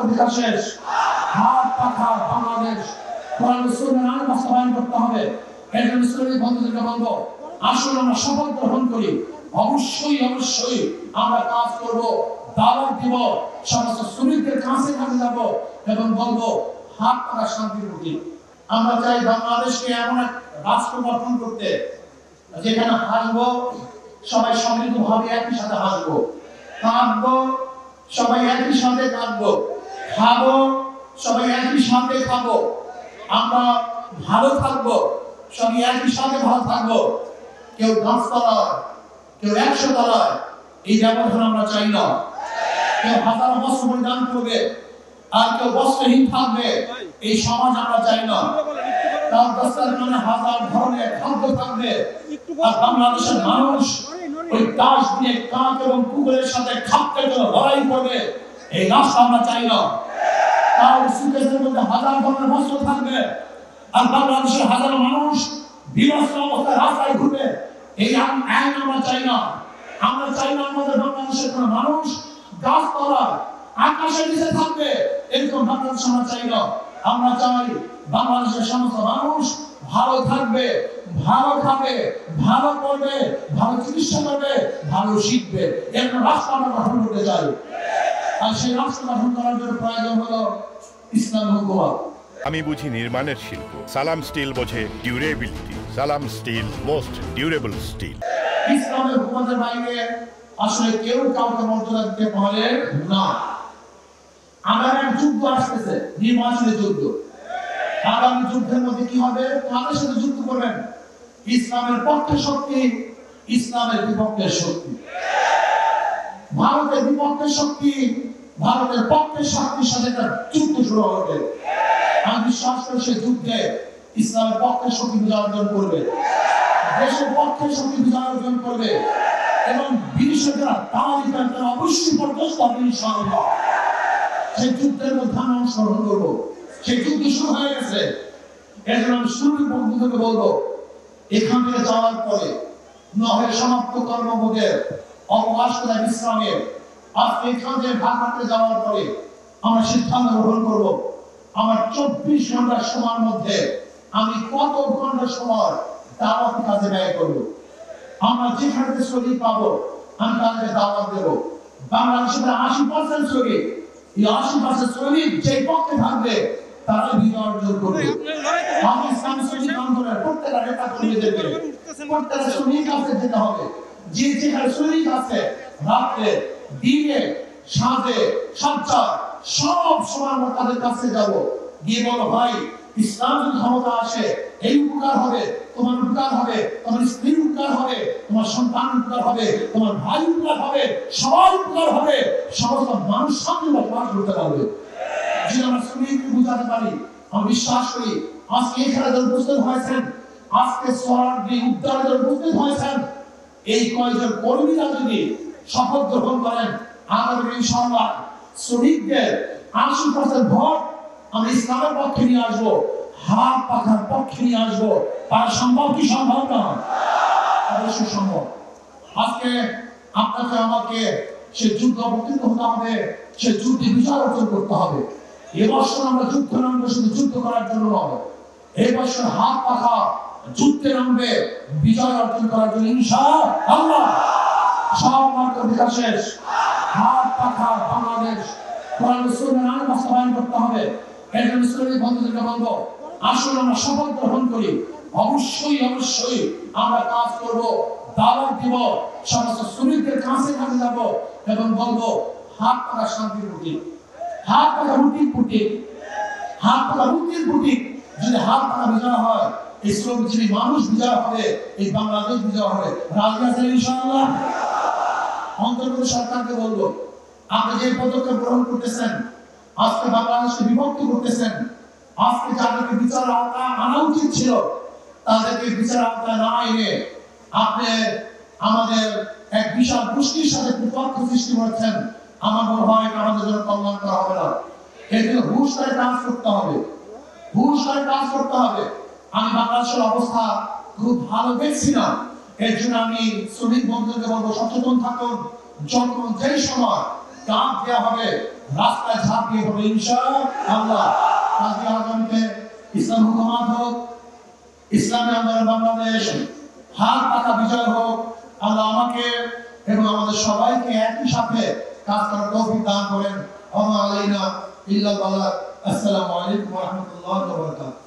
অধিকার শেষ। হাত পাখা বাংলাদেশ কোরআন সুন্নাহর আইন বাস্তবায়ন করতে হবে। এর জন্য শ্রমিক বন্ধুদেরকে বলবো, আসুন আমরা শপথ গ্রহণ করি, অবশ্যই অবশ্যই আমরা কাজ করব, দাওয়াত দিব, সমস্ত শ্রমিকদের কাছে কাছে যাব এবং বলবো হাত পাখা শান্তির প্রতীক। আমরা চাই বাংলাদেশকে এমন এক রাষ্ট্র গঠন করতে যেখানে হাসবো সবাই সমৃদ্ধভাবে একই সাথে হাসবো, কাঁদবো সবাই একই সাথে কাঁদবো, খাবো সবাই একই সাথে খাবো, আমরা ভালো থাকবো সবাই একই সাথে ভালো থাকবো। কেউ 10 তলায়, কেউ 100 তলায় এই ব্যবধান আমরা চাই না। কেউ হাজার বস্ত্র পরিধান করবে আর কেউ বস্ত্রহীন থাকবে, এই সমাজ আমরা চাই না। তার দস্তারখানে হাজার ধরনের খাদ্য থাকবে আর বাংলাদেশের মানুষ ওই দাস দিয়ে কাক এবং কুকুরের সাথে খাদ্যের জন্য লড়াই করবে, এই রাষ্ট্র আমরা চাই না। তার সুকেশের মধ্যে হাজার ধরনের বস্ত্র থাকবে আর বাংলাদেশের হাজার মানুষ বিবস্ত্র অবস্থায় রাস্তায় ঘুরবে, এই আইন আমরা চাই না। আমরা চাই না আমাদের বাংলাদেশের কোনো মানুষ গাছতলা আকাশের নিচে থাকবে, এরকম বাংলাদেশ আমরা চাই না। আমরা চাই বাংলাদেশের সমস্ত মানুষ ভালো থাকবে, ভালো খাবে, ভালো পড়বে, ভালো চিকিৎসা করবে, ভালো শিখবে, এরকম রাষ্ট্র আমরা গঠন করতে চাই। আর সেই রাষ্ট্র গঠন করার জন্য প্রয়োজন হলো ইসলাম হুকুমত। আমি বুঝি নির্মাণের শিল্প, সালাম স্টিল বোঝে ডিউরেবিলিটি। সালাম স্টিল, মোস্ট ডিউরেবল স্টিল। ইসলামের হুকুমতের বাইরে আসলে কেউ কাউকে মর্যাদা দিতে পারে না। আগামী যুদ্ধ আসতেছে, নির্বাচনের যুদ্ধ। আগামী যুদ্ধের মধ্যে কি হবে? কাদের সাথে যুদ্ধ করবেন? ইসলামের পক্ষে শক্তি, ইসলামের বিপক্ষে শক্তি। ভারতের বিপক্ষে শক্তি, ভারতের পক্ষে শক্তির সাথে একটা যুদ্ধ শুরু হবে। আমি বিশ্বাস করি সেই যুদ্ধে ইসলামের পক্ষে শক্তি বিজয় অর্জন করবে, দেশের পক্ষে শক্তি বিজয় অর্জন করবে এবং বিদেশিরা তালিকা তারা অবশ্যই পর্যস্ত হবে ইনশাআল্লাহ। সেই যুদ্ধের মধ্যে আমরা অংশগ্রহণ করবো। সেই যুদ্ধ শুরু হয়ে গেছে। এর জন্য আমি শুরুর বন্ধুদেরকে বলবো, এখান থেকে যাওয়ার পরে নহের সমাপ্ত কর্মভোগের অবকাশ করে বিশ্রামের আজকে এখান থেকে ঢাকাতে যাওয়ার পরে আমরা সিদ্ধান্ত গ্রহণ করবো আমার 24 ঘন্টার সময়ের মধ্যে আমি কত ঘন্টা সময় দাওয়াত কাজে ব্যয় করবো। আমরা যেখানে শ্রমিক পাবো আমি তাদেরকে দাওয়াত দেবো। বাংলাদেশের 80% শ্রমিক, এই 80% শ্রমিক যে পক্ষে থাকবে তারা বিজয় অর্জন করবে। আমি ইসলামী শ্রমিক আন্দোলনের প্রত্যেকটা নেতা কর্মীদেরকে প্রত্যেকটা শ্রমিক কাছে যেতে হবে। যে যেখানে শ্রমিক আছে রাতে দিনে সাঁঝে সঞ্চার সব সময় আমরা তাদের কাছে যাব, গিয়ে বলো ভাই ইসলাম যদি ক্ষমতা আসে এই উপকার হবে, তোমার উপকার হবে, তোমার স্ত্রীর উপকার হবে, তোমার সন্তান উপকার হবে, তোমার ভাই উপকার হবে, সবার উপকার হবে, সমস্ত মানুষ শান্তি বসবাস করতে পারবে। যদি আমরা শ্রমিককে বুঝাতে পারি, আমি বিশ্বাস করি আজকে এখানে যারা উপস্থিত হয়েছেন, আজকে সোহরাওয়ার্দী উদ্যানে যারা উপস্থিত হয়েছেন, এই কয়েকজন কর্মীরা যদি শপথ গ্রহণ করেন আগামী ইনশাআল্লাহ শ্রমিকদের 80% ভোট আমরা ইসলামের পক্ষে নিয়ে আসবো, হাত পাখার পক্ষে নিয়ে আসবো। তার সম্ভব কি সম্ভব না? অবশ্যই সম্ভব। আজকে আপনাকে আমাকে সে যুদ্ধ অবতীর্ণ হতে হবে, সে যুদ্ধে বিজয় অর্জন করতে হবে। এবছর আমরা যুদ্ধ নামবে শুধু যুদ্ধ করার জন্য নয়, এই বছর হাত পাখা যুদ্ধে নামবে বিজয় অর্জন করার জন্য ইনশাআল্লাহ। সব মার্কা অধিকার শেষ। হাত পাখা বাংলাদেশ কোরআন সুন্নাহর আইন বাস্তবায়ন করতে হবে। এর জন্য শ্রমিক বন্ধুদেরকে বলবো, আসুন আমরা শপথ গ্রহণ করি, অবশ্যই অবশ্যই আমরা কাজ করব, দাওয়াত দিব, সমস্ত শ্রমিকদের কাছে কাছে যাব এবং বলবো হাত পাখা শান্তির প্রতীক, হাত পাখা রুটির প্রতীক, হাত পাখা রুটির প্রতীক। যদি হাত পাখা বিজয় হয়, এই শ্রমজীবী মানুষ বিজয় হবে, এই বাংলাদেশ বিজয় হবে। রাজি আছেন ইনশাআল্লাহ? অন্তর্বর্তী সরকারকে বলবো, আপনি যে পদক্ষেপ গ্রহণ করতেছেন, আজকে বাংলাদেশকে বিভক্ত করতেছেন, আজকে যাদেরকে বিচার আওতায় আনা উচিত ছিল তাদেরকে বিচার আওতায় না এনে আপনি আমাদের এক বিশাল গোষ্ঠীর সাথে বিতর্ক সৃষ্টি করছেন। আমার মনে হয় আমাদের জন্য কল্যাণ করা হবে না। এর জন্য হুঁশ করে কাজ করতে হবে, হুঁশ করে কাজ করতে হবে। আমি বাংলাদেশের অবস্থা খুব ভালো দেখছি না। এর জন্য আমি শ্রমিক বন্ধুদেরকে বলবো, সচেতন থাকুন। যখন যেই সময় ডাক দেওয়া হবে রাস্তায় ঝাঁপিয়ে পড়বে ইনশাআল্লাহ। আজকে আগামীতে ইসলাম হুকুমাত হোক, ইসলামী আন্দোলন বাংলাদেশ হাত পাকা বিজয় হোক। আল্লাহ আমাকে এবং আমাদের সবাইকে একই সাথে কাজ করার তৌফিক দান করেন। ওয়া মা আলাইনা ইল্লাল বালাগ। আসসালামু আলাইকুম ওয়া রাহমাতুল্লাহি ওয়া বারাকাতুহু।